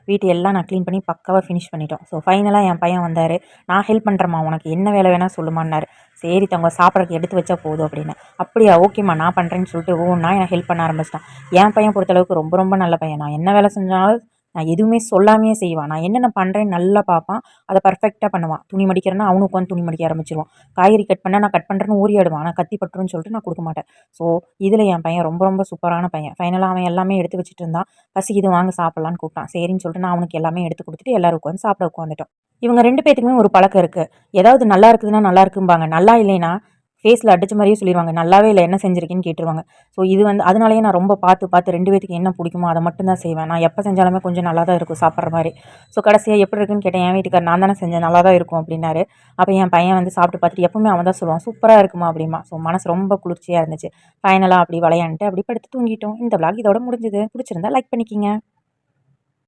வீட்டு எல்லாம் நான் க்ளீன் பண்ணி பக்காவாக ஃபினிஷ் பண்ணிட்டோம். ஸோ ஃபைனலாக என் பையன் வந்தார். நான் ஹெல்ப் பண்ணுறேம்மா, உனக்கு என்ன வேலை வேணால் சொல்லுமான்னாரு. சரி தங்க சாப்பிட்றதுக்கு எடுத்து வச்சா போதும் அப்படின்னு. அப்படியா ஓகேம்மா நான் பண்ணுறேன்னு சொல்லிட்டு நான் எனக்கு ஹெல்ப் பண்ண ஆரம்பிச்சிட்டான். என் பையன் பொறுத்தளவுக்கு ரொம்ப ரொம்ப நல்ல பையன். நான் என்ன வேலை செஞ்சாலும் நான் எதுவுமே சொல்லாமையே செய்வான். நான் என்னென்ன பண்ணுறேன்னு நல்லா பார்ப்பான். அதை பர்ஃபெக்டாக பண்ணுவான். துணி மடிக்கிறேன்னா அவனுக்கு உட்காந்து துணி மடிக்க ஆரம்பிச்சிருவான். காய்கறி கட் பண்ணால் நான் கட் பண்ணுறேன்னு ஊறியாடுவான். ஆனால் கத்தி பட்டுருன்னு சொல்லிட்டு நான் கொடுக்க மாட்டேன். ஸோ இதில் என் பையன் ரொம்ப ரொம்ப சூப்பரான பையன். ஃபைனலாக அவன் எல்லாமே எடுத்து வச்சுட்டு இருந்தான். பசிக்குது வாங்க சாப்பிட்லான்னு கூப்பிட்டான். சரின்னு சொல்லிட்டு நான் அவனுக்கு எல்லாமே எடுத்து கொடுத்துட்டு எல்லாரும் உட்காந்து சாப்பிட உட்காந்துட்டோம். இவங்க 2 பேத்துக்குமே ஒரு பழக்கம் இருக்குது. ஏதாவது நல்லா இருக்குதுன்னா நல்லா இருக்கும்பாங்க. நல்லா இல்லைன்னா ஃபேஸில் அடிச்ச மாதிரியே சொல்லிடுவாங்க. நல்லாவே இல்லை என்ன செஞ்சிருக்கேன்னு கேட்டுருவாங்க. ஸோ இது அதனாலேயே நான் ரொம்ப பார்த்து பார்த்து 2 பேத்துக்கு என்ன பிடிக்குமோ அதை மட்டும் தான் செய்வேன். நான் எப்போ செஞ்சாலுமே கொஞ்சம் நல்லா தான் இருக்கும் சாப்பிட்ற மாதிரி. ஸோ கடைசியாக எப்படி இருக்குன்னு கேட்டேன். என் வீட்டுக்கார் நான் தானே செஞ்சேன் நல்லா தான் இருக்கும் அப்படின்னாரு. அப்போ என் பையன் சாப்பிட்டு பார்த்துட்டு எப்பவுமே அவன் தான் சொல்லுவான் சூப்பராக இருக்குமா அப்படிமா. ஸோ மனசு ரொம்ப குளிர்ச்சியாக இருந்துச்சு. ஃபைனலாக அப்படி விளையாண்டுட்டு அப்படி படுத்து தூங்கிட்டோம். இந்த விளாக் இதோட முடிஞ்சுது. பிடிச்சிருந்தா லைக் பண்ணிக்கிங்க.